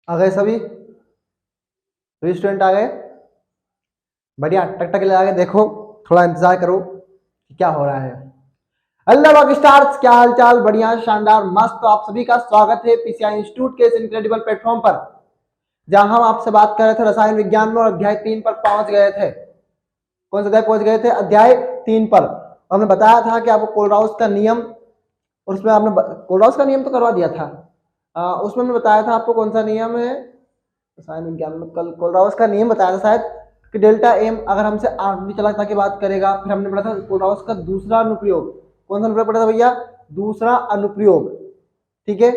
आ गए सभी स्टूडेंट आ गए? बढ़िया, टक टक लगा के देखो, थोड़ा इंतजार करो कि क्या हो रहा है। हेलो रॉक स्टार्स, क्या हाल चाल? बढ़िया, शानदार, मस्त। तो आप सभी का स्वागत है पीसीआई इंस्टीट्यूट के इस इनक्रेडिबल प्लेटफॉर्म पर, जहां हम आपसे बात कर रहे थे रसायन विज्ञान में और अध्याय 3 पर पहुंच गए थे। कौन सा अध्याय पहुंच गए थे? अध्याय 3 पर। हमने बताया था कि आपको कोलराउस का नियम, और उसमें आपने कोलराउस का नियम तो करवा दिया था। उसमें हमने बताया था आपको कौन सा नियम है रसायन विज्ञान में, कल कोलराउस का नियम बताया था शायद, कि डेल्टा एम अगर हमसे आणविक चालकता की बात करेगा। फिर हमने पढ़ा था कोलराउस का दूसरा अनुप्रयोग। कौन सा अनुप्रयोग पढ़ा था भैया? दूसरा अनुप्रयोग। ठीक है,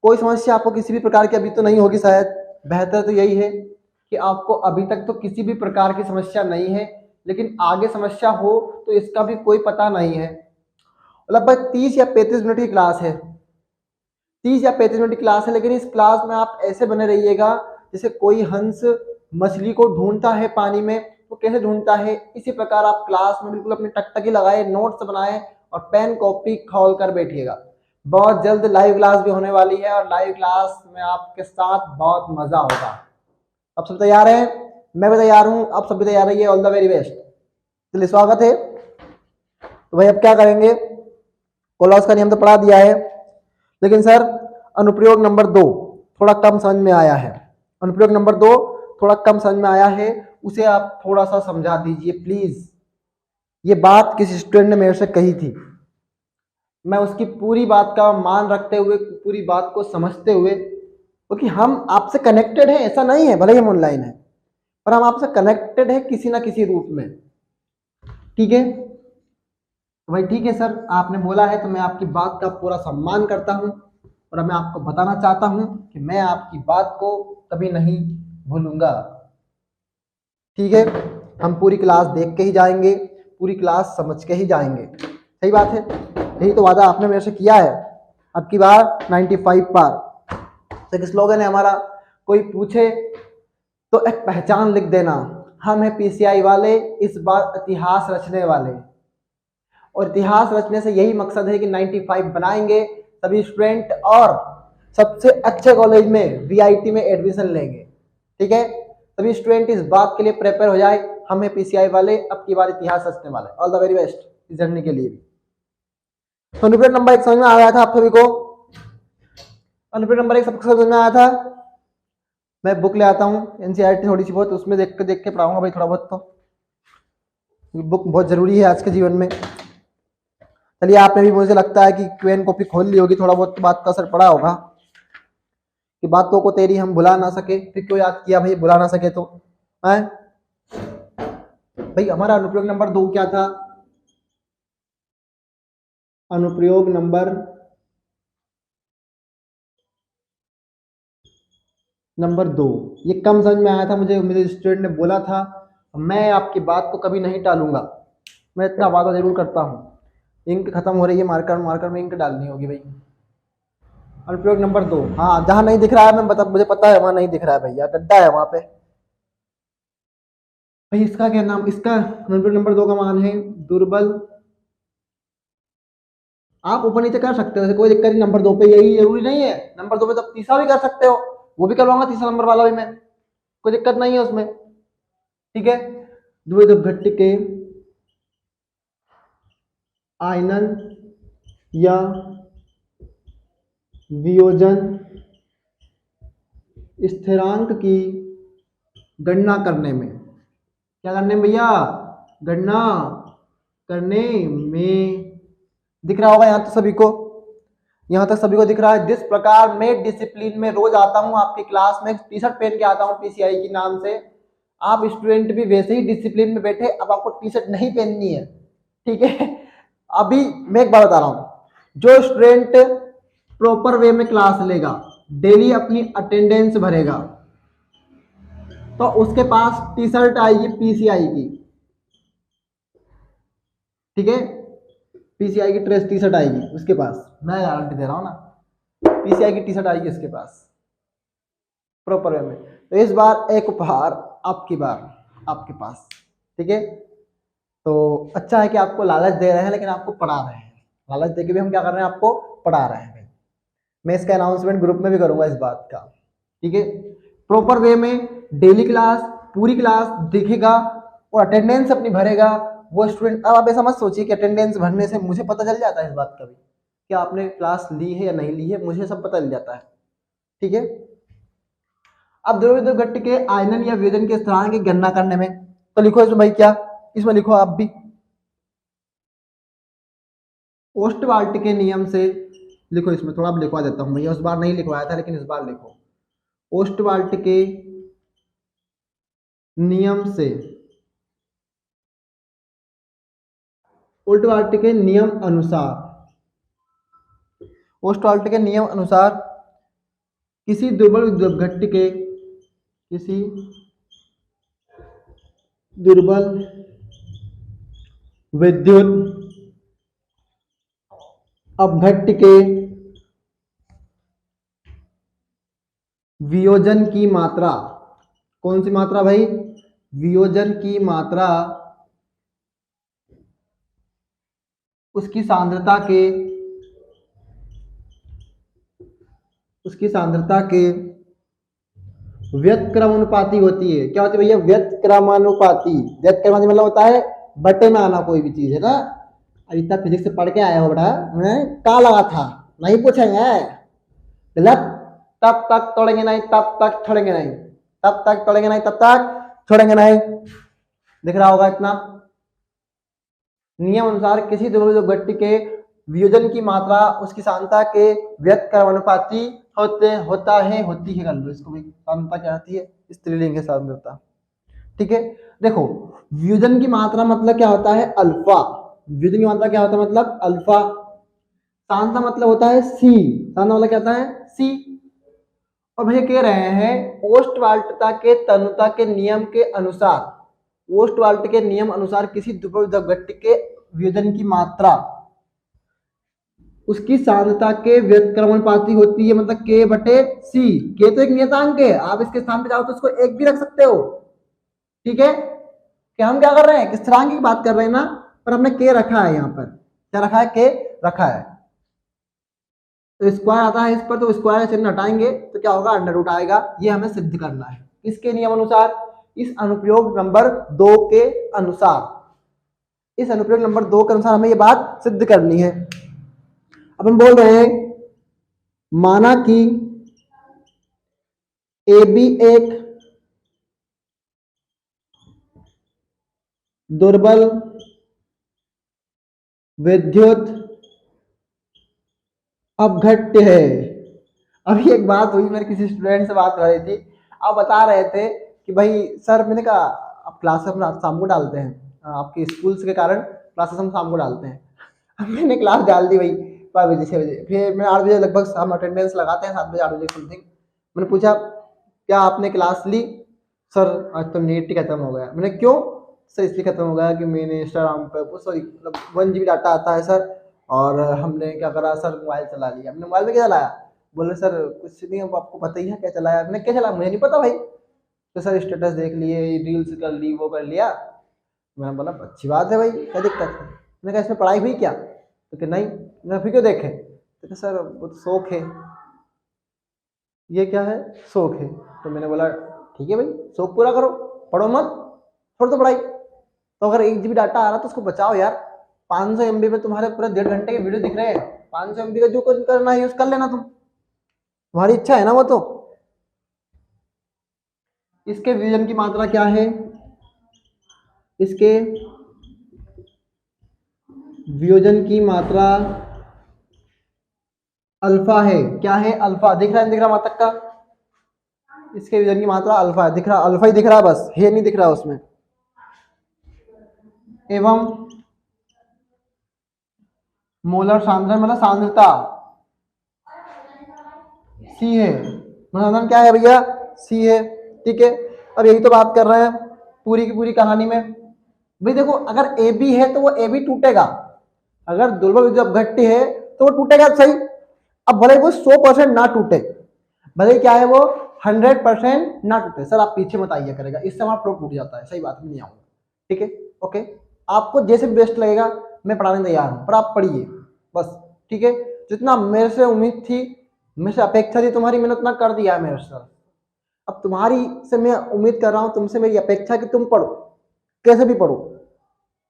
कोई समस्या आपको किसी भी प्रकार की अभी तो नहीं होगी शायद। बेहतर तो यही है कि आपको अभी तक तो किसी भी प्रकार की समस्या नहीं है, लेकिन आगे समस्या हो तो इसका भी कोई पता नहीं है। लगभग 30 या 35 मिनट की क्लास है, 30 या 35 मिनट की क्लास है, लेकिन इस क्लास में आप ऐसे बने रहिएगा जैसे कोई हंस मछली को ढूंढता है पानी में, तो कैसे ढूंढता है, इसी प्रकार आप क्लास में बिल्कुल अपनी टकटकी लगाए, नोट्स बनाए और पेन कॉपी खोल कर बैठिएगा। बहुत जल्द लाइव क्लास भी होने वाली है और लाइव क्लास में आपके साथ बहुत मजा होगा। आप सब तैयार हैं? मैं भी तैयार हूं, आप सब भी तैयार रहिए। All the very best. चलिए, स्वागत है। तो भाई अब क्या करेंगे? कोलराउस का नियम तो पढ़ा दिया है, लेकिन सर अनुप्रयोग नंबर 2 थोड़ा कम समझ में आया है। अनुप्रयोग नंबर 2 थोड़ा कम समझ में आया है, उसे आप थोड़ा सा समझा दीजिए प्लीज। ये बात किसी स्टूडेंट ने मेरे से कही थी, मैं उसकी पूरी बात का मान रखते हुए, पूरी बात को समझते हुए, क्योंकि हम आपसे कनेक्टेड हैं, ऐसा नहीं है भले ही हम ऑनलाइन है, पर हम आपसे कनेक्टेड है किसी ना किसी रूप में। ठीक है, तो भाई ठीक है सर, आपने बोला है तो मैं आपकी बात का पूरा सम्मान करता हूं, और मैं आपको बताना चाहता हूं कि मैं आपकी बात को कभी नहीं भूलूंगा। ठीक है, हम पूरी क्लास देख के ही जाएंगे, पूरी क्लास समझ के ही जाएंगे। सही बात है, यही तो वादा आपने मेरे से किया है। अब की बार 95 पार। तो एक स्लोगन है हमारा, कोई पूछे तो एक पहचान लिख देना, हम है पीसीआई वाले, इस बार इतिहास रचने वाले। और इतिहास रचने से यही मकसद है कि 95 बनाएंगे सभी स्टूडेंट और सबसे अच्छे कॉलेज में वीआईटी में एडमिशन लेंगे। ठीक है, सभी स्टूडेंट इस बात के लिए प्रिपेयर हो जाए, हम है पीसीआई वाले, अब की बार इतिहास रचने वाले। ऑल द वेरी बेस्ट इस जर्नी के लिए भी। तो अनुप्रयोग नंबर 1 समझ में आ गया था आप सभी को? अनुप्रयोग नंबर 1 सबको समझ में आया था? मैं बुक ले आता हूँ एनसीईआरटी थोड़ी सी बहुत, उसमें देख के पढ़ाऊंगा भाई थोड़ा बहुत, तो बुक बहुत जरूरी है आज के जीवन में। चलिए, आपने भी, मुझे लगता है कि क्वेन कॉपी खोल ली होगी, थोड़ा बहुत बात का असर पड़ा होगा कि बातों को तेरी हम भुला ना सके। फिर क्यों याद किया भाई, भुला ना सके तो है भाई। हमारा अनुप्रयोग नंबर 2 क्या था? अनुप्रयोग नंबर 2 ये कम समझ में आया था मुझे, मेरे स्टूडेंट ने बोला था। मैं आपकी बात को कभी नहीं टालूंगा, मैं इतना वादा जरूर करता हूँ। इंक खत्म हो रही है, मार्कर मार्कर में इंक डालनी होगी भाई। अनुप्रयोग नंबर 2, हाँ, जहां नहीं दिख रहा है मुझे पता है वहां नहीं दिख रहा है भैया, गड्ढा है वहां पे भाई। इसका क्या नाम, इसका अनुप्रयोग नंबर 2 का मान है दुर्बल। आप ऊपर नीचे कर सकते हो, कोई दिक्कत नहीं। नंबर 2 पे यही जरूरी नहीं है, नंबर 2 पे तो तीसरा भी कर सकते हो, वो भी करवाऊंगा, तीसरा नंबर वाला भी मैं, कोई दिक्कत नहीं है उसमें। ठीक है, द्विध्रुव घट्ट के आयनन या वियोजन स्थिरांक की गणना करने में, क्या करने में भैया? गणना करने में। दिख रहा होगा यहाँ तो सभी को, यहाँ तक सभी को दिख रहा है। जिस प्रकार मैं डिसिप्लिन में रोज आता हूँ आपकी क्लास में, टी शर्ट पहन के आता हूँ पीसीआई के नाम से, आप स्टूडेंट भी वैसे ही डिसिप्लिन में बैठे। अब आपको टी शर्ट नहीं पहननी है, ठीक है? अभी मैं एक बात बता रहा हूँ, जो स्टूडेंट प्रॉपर वे में क्लास लेगा, डेली अपनी अटेंडेंस भरेगा, तो उसके पास टी शर्ट आएगी पीसीआई की। ठीक है, पीसीआई की ड्रेस टी शर्ट आएगी उसके पास, मैं गारंटी दे रहा हूँ ना, पीसीआई की टी शर्ट आएगी उसके पास प्रॉपर वे में। तो इस बार एक उपहार आपकी बार आपके पास। ठीक है, तो अच्छा है कि आपको लालच दे रहे हैं, लेकिन आपको पढ़ा रहे हैं। लालच देके भी हम क्या कर रहे हैं, आपको पढ़ा रहे हैं भाई। मैं इसका अनाउंसमेंट ग्रुप में भी करूंगा इस बात का। ठीक है। प्रॉपर वे में डेली क्लास पूरी क्लास देखेगा और अटेंडेंस अपनी भरेगा वो स्टूडेंट। अब आप ऐसा मत सोचिए कि अटेंडेंस भरने से मुझे पता चल जाता है इस बात का भी कि आपने क्लास ली है या नहीं ली है, मुझे सब पता चल जाता है, ठीक है। अब द्रव्य घट्ट के आयनन या वियोजन के स्थान की गणना करने में तो लिखो इसमें भाई क्या, इसमें लिखो आप भी ओस्टवाल्ट के नियम से लिखो। इसमें थोड़ा लिखवा देता हूं भैया, उस बार नहीं लिखवाया था लेकिन इस बार लिखो। ओस्टवाल्ट के नियम से, ओस्टवाल्ट के नियम अनुसार, ओस्टवाल्ट के नियम अनुसार किसी दुर्बल विद्युत घट्ट के, किसी दुर्बल विद्युत अपघट्ट के वियोजन की मात्रा, कौन सी मात्रा भाई, वियोजन की मात्रा उसकी सांद्रता के, उसकी सांद्रता के व्यतक्रमानुपाती होती है। क्या होती है भैया, व्यतक्रमानुपाती। व्यतक्रमानुपाती मतलब होता है बटे में आना कोई भी चीज है ना। अभी तक फिजिक्स से पढ़ के आया हो बेटा, मैं का लगा था, नहीं पूछेंगे गलत, तब तक तोड़ेंगे नहीं, तब तक छोड़ेंगे नहीं, तब तक तोड़ेंगे नहीं, तब तक छोड़ेंगे नहीं। दिख रहा होगा इतना। नियम अनुसार किसी द्रव्य घट्ट के वियोजन की मात्रा उसकी सांद्रता के व्यतक्रमानुपाती होता है, होती है। कर लो इसको भी, सांद्रता क्या होती है, स्त्रीलिंग है सांद्रता, ठीक है। देखो वियोजन की मात्रा मतलब क्या होता है, अल्फा। वियोजन की मात्रा क्या होता है, मतलब अल्फा। सांद्रता मतलब होता है सी, सांद्रता मतलब क्या होता है, सी। और भैया कह रहे हैं ओस्टवाल्टता के तनुता के नियम के अनुसार, ओस्टवाल्ट के नियम अनुसार किसी द्रव्य घट्ट के वियोजन की मात्रा उसकी सांद्रता के व्यतक्रमानुपाती होती है, मतलब के बटे सी। के तो एक नियतांक है, आप इसके स्थान पे जाओ तो इसको एक भी रख सकते हो, ठीक है। कि हम क्या कर रहे हैं, कि स्थिरांक की बात कर रहे हैं ना, पर हमने के रखा है, यहाँ पर क्या रखा है, के रखा है। तो स्क्वायर आता है इस पर, तो स्क्वायर चिन्ह हटाएंगे तो क्या होगा, अंडर रूट आएगा। ये हमें सिद्ध करना है इसके नियम अनुसार, इस अनुप्रयोग नंबर 2 के अनुसार, इस अनुप्रयोग नंबर 2 के अनुसार हमें ये बात सिद्ध करनी है। अब हम बोल रहे हैं माना कि ए बी एक दुर्बल विद्युत अपघट्ट है। अभी एक बात हुई, मेरे किसी स्टूडेंट से बात हो रही थी, आप बता रहे थे कि भाई सर, मैंने कहा आप क्लास अपना शाम को डालते हैं, आपके स्कूल्स के कारण क्लासेस हम शाम को डालते हैं। अब मैंने क्लास डाल दी भाई 5 बजे 6 बजे, फिर मैं 8 बजे लगभग हम अटेंडेंस लगाते हैं, 7 बजे 8 बजे समथिंग। मैंने पूछा क्या आपने क्लास ली, सर आज तो नेट ही खत्म हो गया। मैंने क्यों, सर इसलिए खत्म हो गया कि मैंने इंस्टाग्राम पर सॉरी मतलब 1 GB डाटा आता है सर, और हमने क्या करा सर, मोबाइल चला लिया। हमने मोबाइल में क्या चलाया, बोले सर कुछ नहीं, अब आपको पता ही है क्या चलाया। मैंने क्या चलाया, मुझे नहीं पता भाई। तो सर स्टेटस देख लिए, रील्स कर ली, वो कर लिया। मैंने बोला अच्छी बात है भाई, क्या दिक्कत है। मैंने कहा इसमें पढ़ाई हुई क्या, तो कि नहीं। मैं फिर क्यों देखे, तो सर वो तो शौक है, ये क्या है, शौक है। तो मैंने बोला ठीक है भाई, शौक पूरा करो, पढ़ो मत, छोड़ दो पढ़ाई। तो अगर 1 GB डाटा आ रहा तो उसको बचाओ यार। 500 MB में तुम्हारे पूरे 1.5 घंटे के वीडियो दिख रहे हैं, 500 MB का जो कुछ करना है यूज कर लेना, तुम्हारी इच्छा है ना वो। तो इसके वियोजन की मात्रा क्या है, इसके वियोजन की मात्रा अल्फा है। क्या है, अल्फा। दिख रहा है, दिख रहा मात्रक का, इसके वियोजन की मात्रा अल्फा है, दिख रहा, अल्फा ही दिख रहा, बस ये नहीं दिख रहा उसमें। एवं मोलर सांद्रता मतलब सांद्रता सी है, मतलब क्या है भैया, सी है, ठीक है। अब यही तो बात कर रहे हैं पूरी की पूरी कहानी में। भाई देखो अगर ए बी है तो वो ए बी टूटेगा, अगर दुर्बल विद्युत अपघट्ट है तो वो टूटेगा सही। अब भले वो 100% ना टूटे, भले क्या है वो 100% ना टूटे, सर आप पीछे मत आइए करेगा, इससे हमारा फ्लो टूट जाता है, सही बात, नहीं आऊंगा, ठीक है, ओके। आपको जैसे भी बेस्ट लगेगा मैं पढ़ाने तैयार हूँ, पर आप पढ़िए बस, ठीक है। जितना मेरे से उम्मीद थी, मेरे से अपेक्षा थी तुम्हारी, मैंने उतना कर दिया है मेरे सर, अब तुम्हारी से मैं उम्मीद कर रहा हूं, तुमसे मेरी अपेक्षा कि तुम पढ़ो, कैसे भी पढ़ो।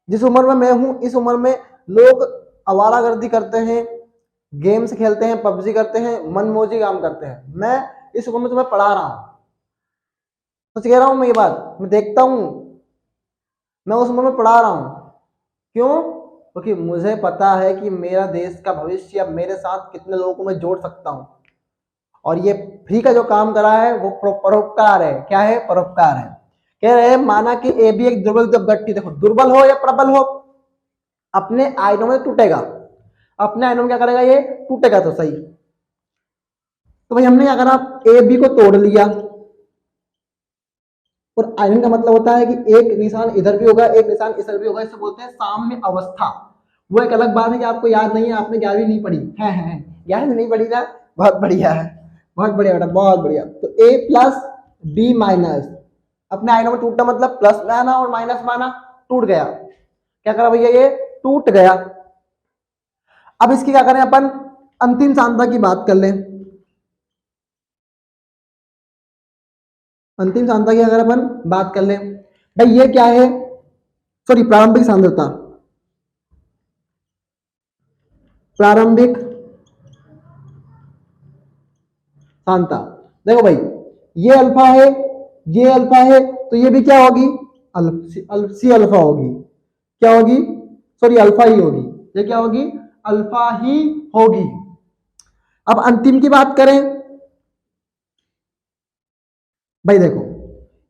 जिस उम्र में मैं हूं इस उम्र में लोग आवारागर्दी करते हैं, गेम्स खेलते हैं, पबजी करते हैं, मनमौजी काम करते हैं। मैं इस उम्र में तुम्हें पढ़ा रहा हूं, सच कह रहा हूं मैं ये बात, मैं देखता हूं, मैं उस उम्र में पढ़ा रहा हूं। क्यों? क्योंकि मुझे पता है कि मेरा देश का भविष्य अब मेरे साथ कितने लोगों को मैं जोड़ सकता हूं। और ये फ्री का जो काम करा है वो परोपकार है। क्या है? परोपकार है। कह रहे हैं माना कि ए भी एक दुर्बल गट्टी, देखो दुर्बल हो या प्रबल हो, अपने आयनों में टूटेगा। अपने आयनों में क्या करेगा? ये टूटेगा। तो सही, तो भाई हमने क्या करा, ए बी को तोड़ लिया। और आयन का मतलब होता है कि एक निशान इधर भी होगा, एक निशान इधर भी होगा, इसे बोलते हैं साम्य अवस्था। वो एक अलग बात है कि आपको याद नहीं है, आपने 11वीं नहीं पढ़ी है। 11वीं नहीं पढ़ी ना, बहुत बढ़िया है, बहुत बढ़िया बेटा, बहुत बढ़िया। तो ए प्लस बी माइनस, अपने आयनों में टूटना मतलब प्लस में आना और माइनस में आना, टूट गया। क्या करा भैया? ये टूट गया। अब इसकी क्या करें अपन? अंतिम सांद्रता की बात कर लें। अंतिम सांद्रता की अगर अपन बात कर लें, भाई ये क्या है? सॉरी, प्रारंभिक सांद्रता। प्रारंभिक सांद्रता, देखो भाई ये अल्फा है, ये अल्फा है, तो ये भी क्या होगी? सी अल्फा होगी। क्या होगी? सॉरी, अल्फा ही होगी। ये क्या होगी? अल्फा ही होगी। अब अंतिम की बात करें, भाई देखो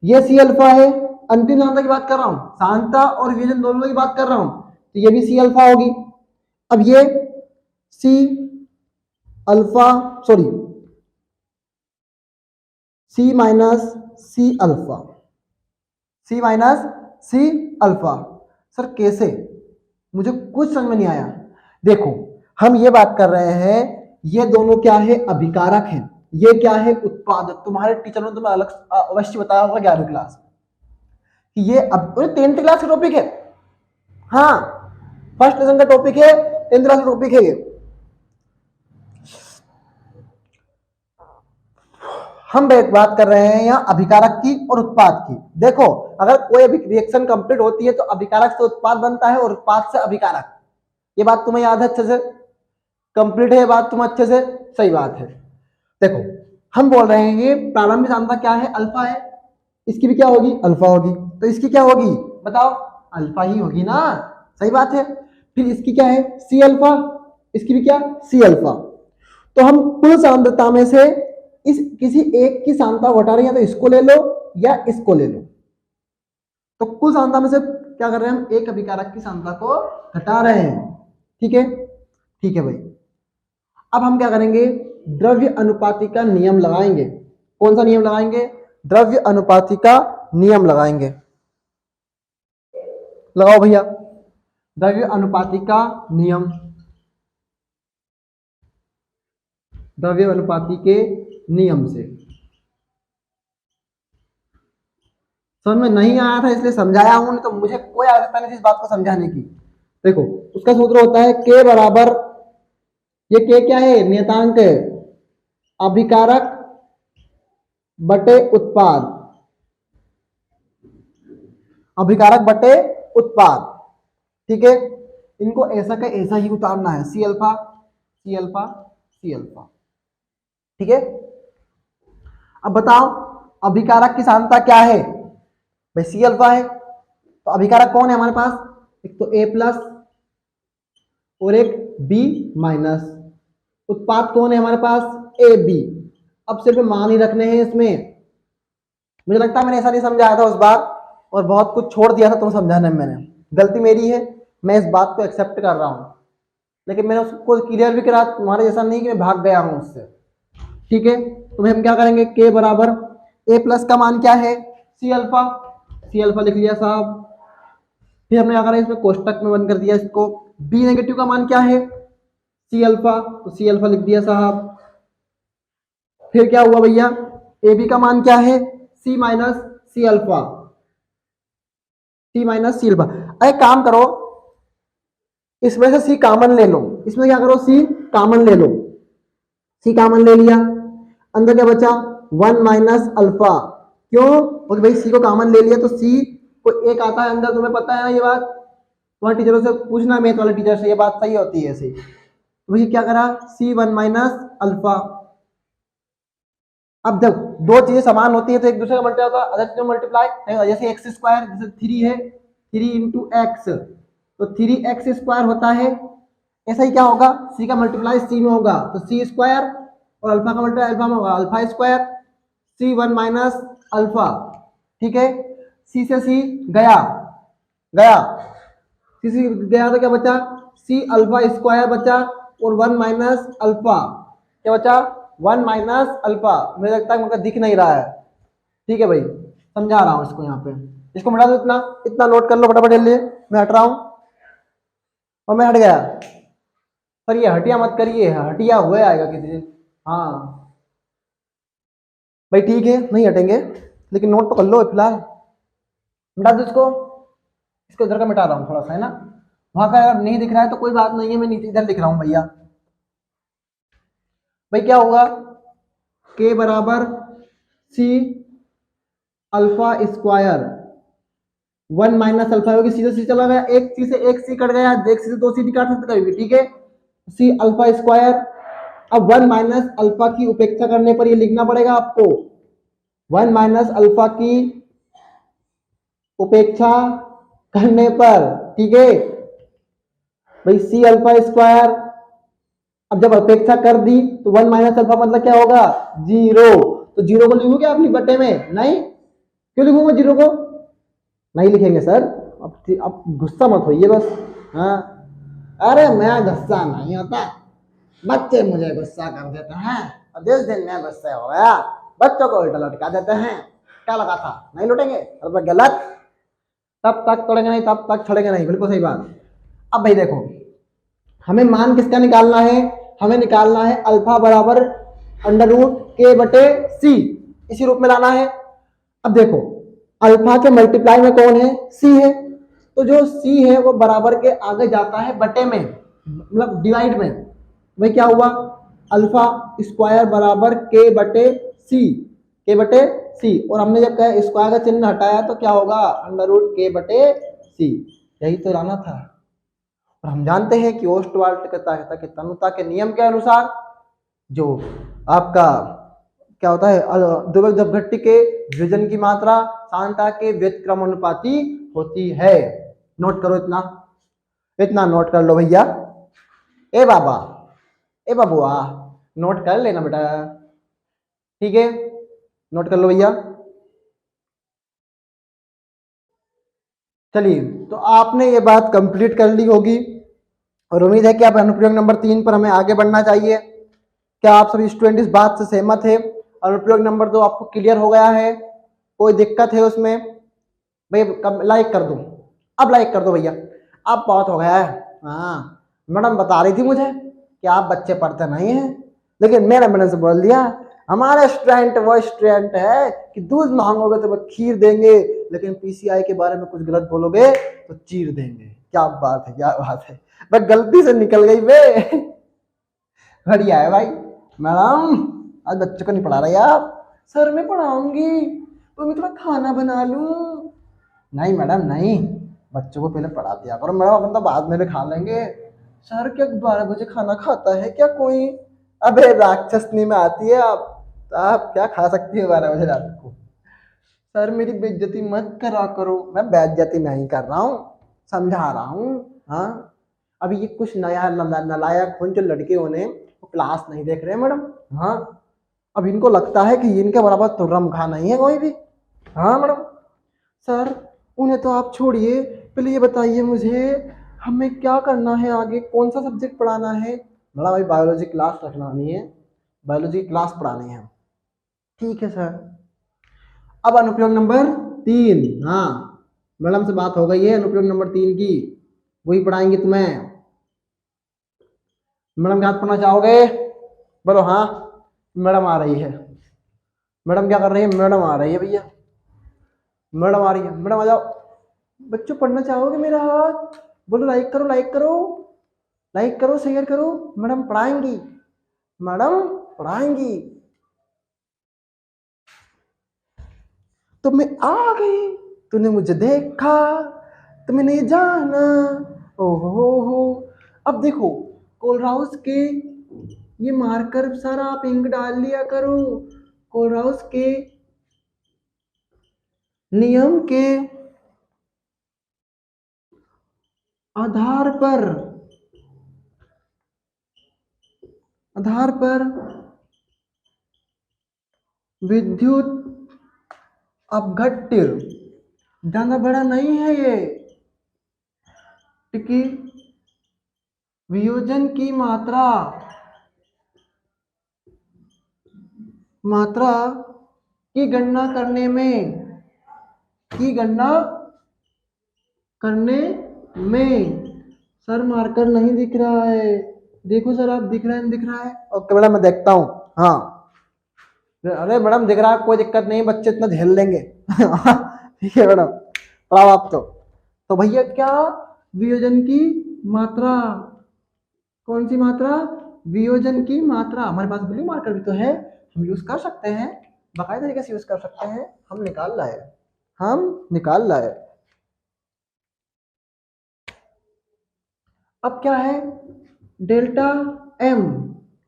ये सी अल्फा है, अंतिम सांद्रता की बात कर रहा हूं, सांद्रता और विभेदन दोनों की बात कर रहा हूं, तो ये भी सी अल्फा होगी। अब ये c alpha, sorry c minus c alpha, c minus c alpha. Sir कैसे? मुझे कुछ समझ में नहीं आया। देखो हम ये बात कर रहे हैं, ये दोनों क्या है? अभिकारक है। ये क्या है? उत्पादक। तुम्हारे टीचर ने तुम्हें अलग अवश्य बताया होगा 11वीं क्लास कि ये अब 10th क्लास का टॉपिक है। हाँ, फर्स्ट लेसन का टॉपिक है, 10th क्लास का टॉपिक है ये। हम बात कर रहे हैं यहाँ अभिकारक की और उत्पाद की। देखो अगर कोई रिएक्शन कंप्लीट होती है तो अभिकारक से उत्पाद बनता है और उत्पाद से अभिकारक। ये बात तुम्हें याद है अच्छे से? कंप्लीट है ये बात तुम अच्छे से? सही बात है। देखो हम बोल रहे हैं ये प्रारंभिक सांद्रता क्या है? अल्फा है, इसकी भी क्या होगी? अल्फा होगी। तो इसकी क्या होगी बताओ? अल्फा ही होगी ना, सही बात है। फिर इसकी क्या है? सी अल्फा, इसकी भी क्या? C alpha. तो हम कुल सांद्रता में से इस किसी एक की सांद्रता घटा रहे हैं, तो इसको ले लो या इसको ले लो। तो कुल सांद्रता में से क्या कर रहे हैं हम? एक अभिकारक की सांद्रता को घटा रहे हैं। ठीक है, ठीक है भाई। अब हम क्या करेंगे? द्रव्य अनुपाति का नियम लगाएंगे। कौन सा नियम लगाएंगे? द्रव्य अनुपाति का नियम लगाएंगे। लगाओ भैया, द्रव्य अनुपाति का नियम। द्रव्य अनुपाति के नियम से समझ में नहीं आया था इसलिए समझाया हूं, नहीं तो मुझे कोई आवश्यकता नहीं थी इस बात को समझाने की। देखो उसका सूत्र होता है के बराबर, ये के क्या है? नियतांक है, अभिकारक बटे उत्पाद, अभिकारक बटे उत्पाद। ठीक है, इनको ऐसा का ऐसा ही उतारना है, C alpha C alpha C alpha. ठीक है, अब बताओ अभिकारक की सांद्रता क्या है? भाई सी अल्फा है, तो अभिकारक कौन है हमारे पास? एक तो ए प्लस और एक बी माइनस। उत्पाद कौन है हमारे पास? A B. अब सिर्फ मान ही रखने हैं इसमें। मुझे लगता है मैंने ऐसा नहीं समझाया था उस बार, और बहुत कुछ छोड़ दिया था तुम समझाने में। मैंने गलती मेरी है, मैं इस बात को एक्सेप्ट कर रहा हूं, लेकिन मैंने उसको क्लियर भी करा। तुम्हारे जैसा नहीं कि मैं भाग गया हूं उससे। ठीक है, तो हम क्या करेंगे? के बराबर ए प्लस का मान क्या है? सी अल्फा, सी अल्फा लिख लिया साहब। फिर हमने क्या करा? इसमें कोष्टक में बंद कर दिया इसको। बी नेगेटिव का मान क्या है? सी अल्फा, तो सी अल्फा लिख दिया साहब। फिर क्या हुआ भैया? ए बी का मान क्या है? सी minus c alpha, c minus c alpha. अरे काम करो, इसमें से सी कॉमन ले लो। इसमें क्या करो? सी कॉमन ले लो। सी कॉमन ले लिया, अंदर क्या बचा? 1 माइनस अल्फा। क्यों? क्योंकि भाई सी को कॉमन ले लिया तो सी को एक आता है अंदर, तुम्हें पता है ना ये बात, तुम्हारे टीचरों से पूछना, मैथ वाले टीचर से, ये बात सही होती है ऐसे। तो ये क्या करा, सी 1 माइनस अल्फा। अब जब दो चीजें समान होती है तो एक दूसरे का मल्टीप्लाई होता है, अदर चीजों मल्टीप्लाई, जैसे एक्स स्क्वायर, जैसे 3 है, 3 इंटू एक्स, तो 3x स्क्वायर होता है। ऐसा ही क्या होगा, सी का मल्टीप्लाई सी में होगा तो सी स्क्वायर, और अल्फा का मल्टीप्लाई अल्फा में होगा अल्फा स्क्वायर, सी 1 माइनस अल्फा। ठीक है, सी से सी गया गया, सी से गया तो क्या बचा, सी अल्फा स्क्वायर बचा, और 1 माइनस अल्फा क्या बचा, 1 माइनस अल्फा। मुझे लगता है मुझे दिख नहीं रहा है। ठीक है भाई, समझा रहा हूँ इसको, यहाँ पे इसको मिटा दो, इतना इतना नोट कर लो फटाफट जल्दी, मैं हट रहा हूँ और मैं हट गया। सर ये हटिया मत करिए, हटिया हुए आएगा किसी दिन। हाँ भाई ठीक है, नहीं हटेंगे, लेकिन नोट तो कर लो फिलहाल, मिटा दो इसको, इसको इधर का मिटा रहा हूँ थोड़ा सा, है ना, वहां का अगर नहीं दिख रहा है तो कोई बात नहीं है, मैं नीचे इधर लिख रहा हूँ भैया। भाई क्या होगा, के बराबर C alpha square 1 minus alpha होगी, सी से सी चला गया, एक सी से एक सी कट गया, एक सी से दो सी काट सकते कभी भी। ठीक है, सी अल्फा स्क्वायर, अब 1 माइनस अल्फा की उपेक्षा करने पर ये लिखना पड़ेगा आपको, 1 माइनस अल्फा की उपेक्षा करने पर। ठीक है भाई, सी अल्फा स्क्वायर, अब जब अपेक्षा कर दी तो 1 माइनस अल्फा मतलब क्या होगा, 0। तो 0 को लिखूं क्या अपनी बट्टे में, नहीं, क्यों लिखूंगा 0 को, नहीं लिखेंगे सर। अब गुस्सा मत होइए बस। हाँ, अरे मैं गुस्सा नहीं होता, बच्चे मुझे गुस्सा कर देते हैं, और जिस दिन मैं गुस्से हो गया बच्चों को उल्टा लटका देते हैं। क्या लगा था, नहीं लुटेंगे, और गलत, तब तक तोड़ेंगे नहीं, तब तक छोड़ेंगे नहीं, बिल्कुल सही बात। अब भाई देखो, हमें मान किसका निकालना है, हमें निकालना है अल्फा बराबर अंडर रूट के बटे सी, इसी रूप में लाना है। अब देखो, अल्फा के मल्टीप्लाई में कौन है, सी है, तो जो सी है वो बराबर के आगे जाता है बटे में, मतलब डिवाइड में। भाई क्या हुआ, अल्फा स्क्वायर बराबर के बटे सी, के बटे सी, और हमने जब कहा स्क्वायर का चिन्ह हटाया तो क्या होगा, अंडर रूट के बटे सी, यही तो लाना था। और हम जानते हैं कि ओस्टवाल्ट के तनुता के नियम के अनुसार जो आपका क्या होता है, द्विविध अपघट्य के विजन की मात्रा सांता के व्युत्क्रमानुपाती होती है। नोट करो, इतना इतना नोट कर लो भैया, ए बाबा, ए बाबुआ, नोट कर लेना बेटा। ठीक है, नोट कर लो भैया। चलिए, तो आपने ये बात कंप्लीट कर ली होगी, और उम्मीद है कि आप अनुप्रयोग नंबर 3 पर हमें आगे बढ़ना चाहिए। क्या आप सभी स्टूडेंट इस बात से सहमत है? अनुप्रयोग नंबर 2 आपको क्लियर हो गया है, कोई दिक्कत है उसमें? भाई लाइक कर दो, अब लाइक कर दो भैया, अब बहुत हो गया है। हाँ, मैडम बता रही थी मुझे कि आप बच्चे पढ़ते नहीं हैं, लेकिन मैंने से बोल दिया हमारे स्टूडेंट वो स्टूडेंट है कि दूध मांगोगे तो वो खीर देंगे, लेकिन पीसीआई के बारे में कुछ गलत बोलोगे तो चीर देंगे। क्या बात है, क्या बात है, बस गलती से निकल गई बे। बढ़िया है भाई। मैडम आज बच्चों को नहीं पढ़ा रही आप? सर मैं पढ़ाऊंगी, तो मैं थोड़ा खाना बना लूं। नहीं मैडम नहीं, बच्चों को पहले पढ़ा दिया करो मैडम, अपन तो बाद में भी खा लेंगे। सर क्या 12 बजे खाना खाता है क्या कोई? अबे राक्षसनी में आती है आप क्या खा सकती है 12 बजे रात को? सर मेरी बेइज्जती मत करा करो। मैं बेइज्जती नहीं कर रहा हूँ, समझा रहा हूँ। हाँ, अभी ये कुछ नया नलायक जो लड़के होने वो क्लास नहीं देख रहे हैं मैडम। हाँ, अब इनको लगता है कि इनके बराबर तुर्रम खा नहीं है कोई भी। हाँ मैडम। सर उन्हें तो आप छोड़िए, पहले ये बताइए मुझे हमें क्या करना है आगे, कौन सा सब्जेक्ट पढ़ाना है? बड़ा भाई बायोलॉजी क्लास रखनी है, बायोलॉजी क्लास पढ़ानी है। ठीक है सर। अब अनुप्रयोग नंबर 3, हाँ मैडम से बात हो गई है अनुप्रयोग नंबर 3 की, वही पढ़ाएंगे तुम्हें। मैडम क्या पढ़ना चाहोगे? बोलो हाँ। मैडम आ रही है, मैडम क्या कर रही है, मैडम आ रही है भैया, मैडम आ रही है, मैडम आ जाओ। बच्चों पढ़ना चाहोगे मेरा हाथ? बोलो लाइक करो, लाइक करो, लाइक करो, शेयर करो। मैडम पढ़ाएंगी, मैडम पढ़ाएंगी। तो मैं आ गई, तूने मुझे देखा तो मैंने जाना, ओहो। अब देखो कोलराउस के ये मार्कर सर आप इंक डाल लिया करो। कोलराउस के नियम के आधार पर विद्युत अपघट्य ज्यादा बड़ा नहीं है ये, क्योंकि वियोजन की मात्रा की गणना करने में सर मार्कर नहीं दिख रहा है। देखो सर आप दिख रहा है, नहीं दिख रहा है? ओके मैडम मैं देखता हूँ। हाँ अरे मैडम दिख रहा है, कोई दिक्कत नहीं, बच्चे इतना झेल लेंगे। ठीक है मैडम, पढ़ाओ आप तो भैया क्या वियोजन की मात्रा, कौन सी मात्रा? वियोजन की मात्रा। हमारे पास ब्लू मार्कर भी तो है, हम यूज कर सकते हैं, बाकायदा तरीके से यूज कर सकते हैं। हम निकाल लाए। अब क्या है डेल्टा एम?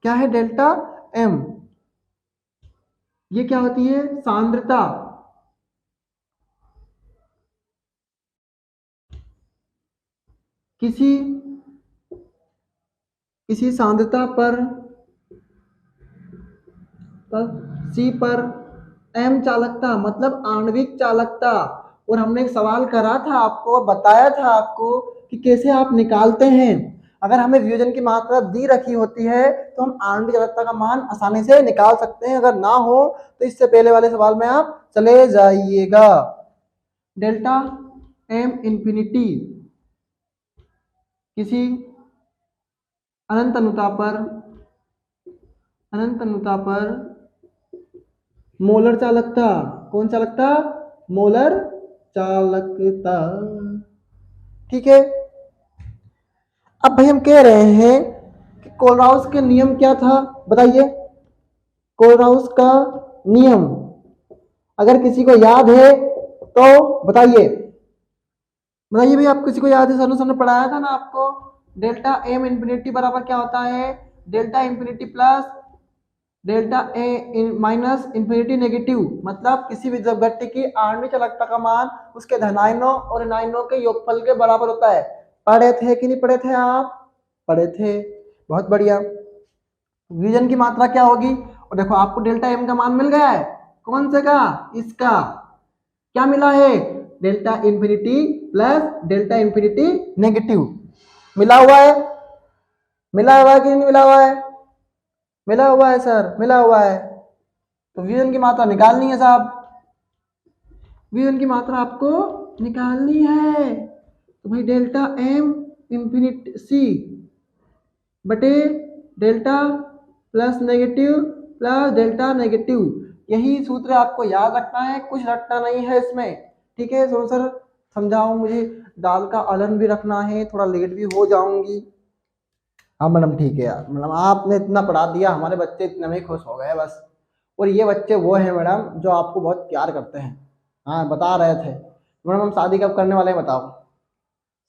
क्या है डेल्टा एम? ये क्या होती है? सांद्रता। किसी सांद्रता पर सी पर एम चालकता, मतलब आणविक चालकता। और हमने एक सवाल करा था आपको और बताया था आपको कि कैसे आप निकालते हैं। अगर हमें वियोजन की मात्रा दी रखी होती है तो हम आणविक चालकता का मान आसानी से निकाल सकते हैं, अगर ना हो तो इससे पहले वाले सवाल में आप चले जाइएगा। डेल्टा एम इंफिनिटी किसी अनंत अनुता पर मोलर चालकता, कौन चालकता? मोलर चालकता। ठीक है। अब भाई हम कह रहे हैं कि कोलराउस के नियम क्या था, बताइए। कोलराउस का नियम अगर किसी को याद है तो बताइए भाई, आप किसी को याद है? सर ने पढ़ाया था ना आपको, डेल्टा एम इंफिनिटी बराबर क्या होता है? Delta infinity plus delta A minus infinity negative. मतलब किसी भी द्रव्यघट्य की आणविक चालकता का मान उसके धनायनों और ऋणायनों के योगफल के बराबर होता है। पढ़े थे कि नहीं पढ़े थे आप? पढ़े थे, बहुत बढ़िया। वियोजन की मात्रा क्या होगी? और देखो आपको डेल्टा एम का मान मिल गया है, कौन से का? इसका। क्या मिला है? Delta infinity plus delta infinity negative मिला हुआ है। मिला हुआ है कि नहीं मिला हुआ है? मिला हुआ है सर, मिला हुआ है। तो वियोजन की मात्रा निकालनी है साहब, वियोजन की मात्रा आपको निकालनी है। तो भाई डेल्टा एम इंफिनिटी सी बटे delta plus negative plus delta negative, यही सूत्र आपको याद रखना है, कुछ रटना नहीं है इसमें। ठीक है सोनू सर, समझाओ मुझे, दाल का अलन भी रखना है, थोड़ा लेट भी हो जाऊंगी। हाँ मैडम ठीक है यार, मैडम आपने इतना पढ़ा दिया, हमारे बच्चे इतने में खुश हो गए बस। और ये बच्चे वो हैं मैडम जो आपको बहुत प्यार करते हैं। हाँ बता रहे थे मैडम हम शादी कब करने वाले हैं बताओ।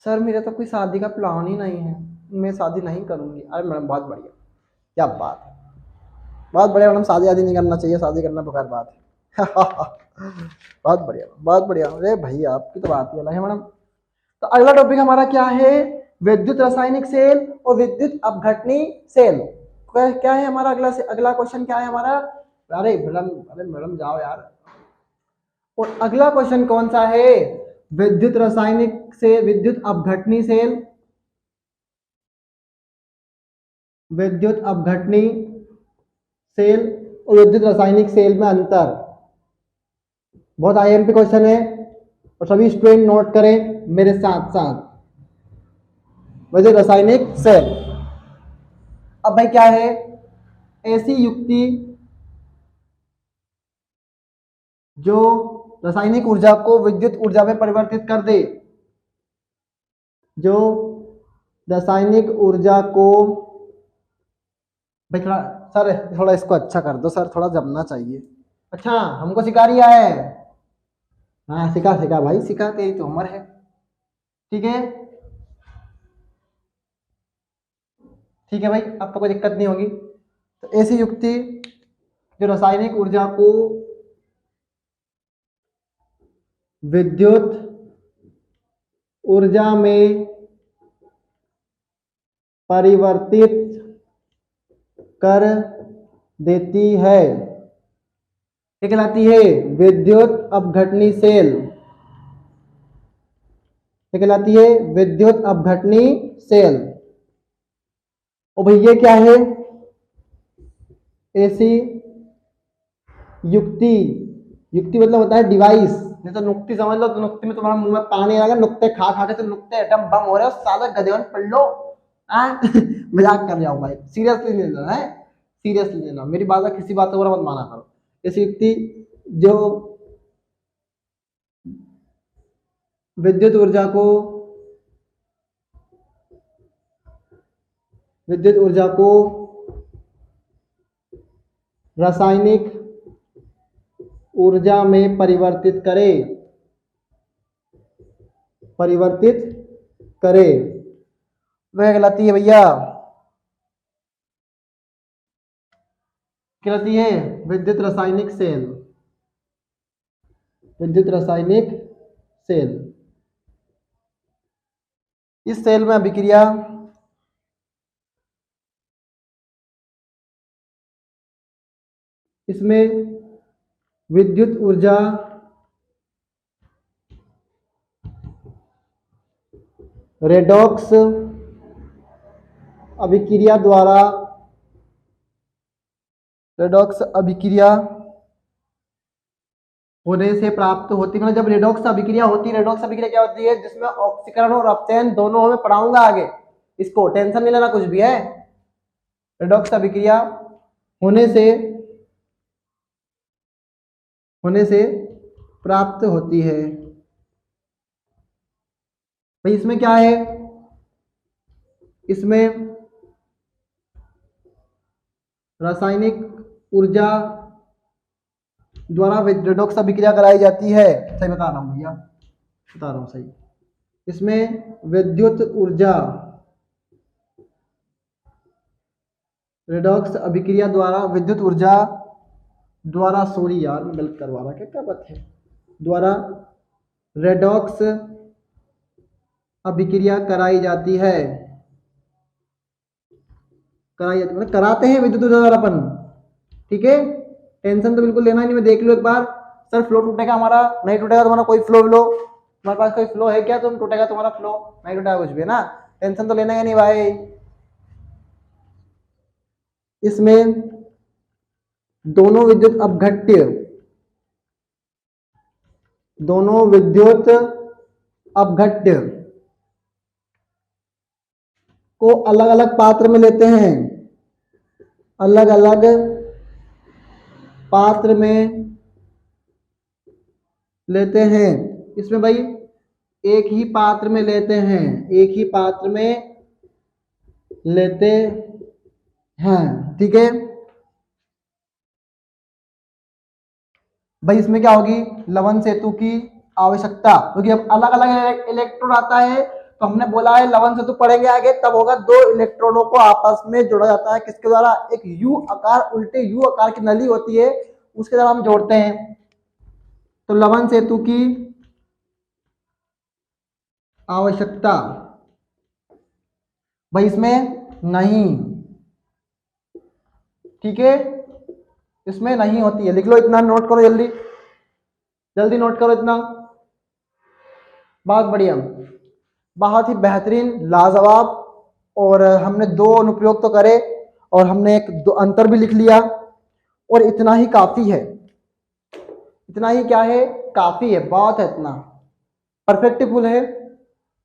सर मेरा तो कोई शादी का प्लान ही नहीं है, मैं शादी नहीं करूँगी। अरे मैडम बहुत बढ़िया, क्या बात है, बहुत बढ़िया मैडम, शादी आदि नहीं करना चाहिए, शादी करना बेकार बात है। बहुत बढ़िया बहुत बढ़िया। अरे भैया आपकी तो बात ही अलग है मैडम। तो अगला टॉपिक हमारा क्या है? विद्युत रासायनिक सेल और विद्युत अपघटनी सेल। क्या है हमारा अगला क्वेश्चन क्या है हमारा? अरे मैडम जाओ यार। और अगला क्वेश्चन कौन सा है? विद्युत रासायनिक से विद्युत अपघटनी सेल, विद्युत अपघटनी सेल और विद्युत रासायनिक सेल में अंतर। बहुत आईएमपी क्वेश्चन है और सभी स्टूडेंट नोट करें मेरे साथ साथ। विद्युत रासायनिक सेल, अब भाई क्या है? ऐसी युक्ति जो रासायनिक ऊर्जा को विद्युत ऊर्जा में परिवर्तित कर दे, जो रासायनिक ऊर्जा को, भाई थोड़ा सर थोड़ा इसको अच्छा कर दो सर, थोड़ा जमना चाहिए। अच्छा हमको सिखा रिया है, हाँ सिखा सिखा भाई सिखा, तेरी तो उम्र है। ठीक है, ठीक है भाई, अब तो कोई दिक्कत नहीं होगी। तो ऐसी युक्ति जो रासायनिक ऊर्जा को विद्युत ऊर्जा में परिवर्तित कर देती है, क्या कहलाती है? विद्युत अपघटनी सेल। क्या कहलाती है? विद्युत अपघटनी सेल। और भैया क्या है? ऐसी युक्ति, युक्ति मतलब होता है डिवाइस। नहीं तो नुक्ति समझ लो, तो नुक्ति में तुम्हारा मुंह में पानी आएगा, नुक्ते खा खा के तो नुक्ते एटम बम हो रहे हो साला, गधेवन पढ़ लो। मजाक कर जाओ भाई, सीरियसली नहीं लेना है, सीरियसली लेना, मेरी बात है, किसी बात को मत माना करो। ऐसी युक्ति जो विद्युत ऊर्जा को रासायनिक ऊर्जा में परिवर्तित करे, वह कहलाती है भैया, कहलाती है विद्युत रासायनिक सेल। विद्युत रासायनिक सेल। इस सेल में अभिक्रिया इसमें विद्युत ऊर्जा रेडॉक्स अभिक्रिया द्वारा होने से प्राप्त होती, मतलब जब रेडॉक्स अभिक्रिया होती है, रेडॉक्स अभिक्रिया क्या होती है? जिसमें ऑक्सीकरण और अपचयन दोनों हमें पढ़ाऊंगा आगे, इसको टेंशन नहीं लेना कुछ भी है। रेडॉक्स अभिक्रिया होने से प्राप्त होती है। भाई इसमें क्या है? इसमें रासायनिक ऊर्जा द्वारा रेडॉक्स अभिक्रिया कराई जाती है। सही बता रहा हूं भैया, बता रहा हूं सही। इसमें विद्युत ऊर्जा रेडॉक्स अभिक्रिया द्वारा, विद्युत ऊर्जा द्वारा, सॉरी यार मैं गलत करवा रहा, क्या बात है, द्वारा रेडॉक्स अभिक्रिया कराई जाती है, मतलब कराते हैं विद्युत ऊर्जा द्वारा अपन। ठीक है, टेंशन तो बिल्कुल लेना ही नहीं, मैं देख लो एक बार। सर फ्लो टूटेगा हमारा, नहीं टूटेगा तुम्हारा कोई फ्लो, तुम्हारे पास कोई फ्लो है क्या? तुम टूटेगा तुम्हारा फ्लो, नहीं टूटेगा कुछ भी है ना, टेंशन तो लेना ही नहीं भाई। इसमें दोनों विद्युत अपघट्य को अलग अलग पात्र में लेते हैं, अलग अलग पात्र में लेते हैं। इसमें भाई एक ही पात्र में लेते हैं, एक ही पात्र में लेते हैं। ठीक है भाई, इसमें क्या होगी? लवण सेतु की आवश्यकता, क्योंकि अब अलग अलग इलेक्ट्रोड आता है, तो हमने बोला है लवण सेतु पढ़ेंगे आगे, तब होगा दो इलेक्ट्रोडों को आपस में जोड़ा जाता है, किसके द्वारा? एक यू आकार, उल्टे यू आकार की नली होती है, उसके द्वारा हम जोड़ते हैं। तो लवण सेतु की आवश्यकता भाई इसमें नहीं, ठीक है, इसमें नहीं होती है। लिख लो, इतना नोट करो, जल्दी जल्दी नोट करो इतना। बहुत बढ़िया, बहुत ही बेहतरीन, लाजवाब। और हमने दो अनुप्रयोग तो करे, और हमने एक दो अंतर भी लिख लिया, और इतना ही काफी है। इतना ही क्या है? काफी है, बहुत है, इतना परफेक्ट फुल है।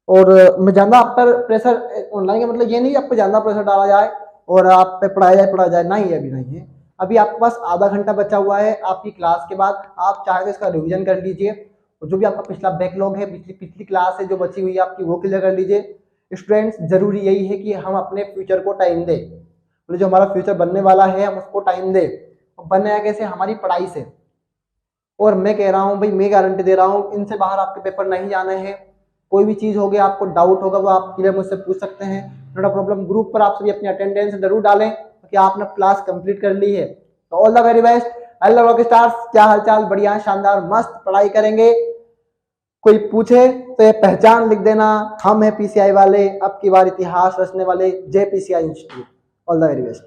और मैं ज्यादा आप पर प्रेशर, ऑनलाइन का मतलब ये नहीं आप पे ज्यादा प्रेशर डाला जाए और आप पे पढ़ाया जाए, नहीं है, अभी नहीं है। अभी आपके पास आधा घंटा बचा हुआ है आपकी क्लास के बाद, आप चाहे तो इसका रिवीजन कर लीजिए, और जो भी आपका पिछला बैकलॉग है, पिछली क्लास है जो बची हुई है आपकी, वो क्लियर कर लीजिए। स्टूडेंट्स, जरूरी यही है कि हम अपने फ्यूचर को टाइम दें, मतलब जो हमारा फ्यूचर बनने वाला है हम उसको टाइम दें, और बनने कैसे? हमारी पढ़ाई से। और मैं कह रहा हूँ भाई, मैं गारंटी दे रहा हूँ इनसे बाहर आपके पेपर नहीं जाने हैं। कोई भी चीज होगी, आपको डाउट होगा, वो आप क्लियर मुझसे पूछ सकते हैं, नॉट अ प्रॉब्लम। ग्रुप पर आप सभी अपनी अटेंडेंस जरूर डालें कि आपने क्लास कंप्लीट कर ली है। तो all the very best. Hello rock stars, क्या हालचाल? बढ़िया, शानदार, मस्त पढ़ाई करेंगे। कोई पूछे तो ये पहचान लिख देना, हम है पीसीआई वाले, अब की बार इतिहास रचने वाले, जय PCI institute. All the very best.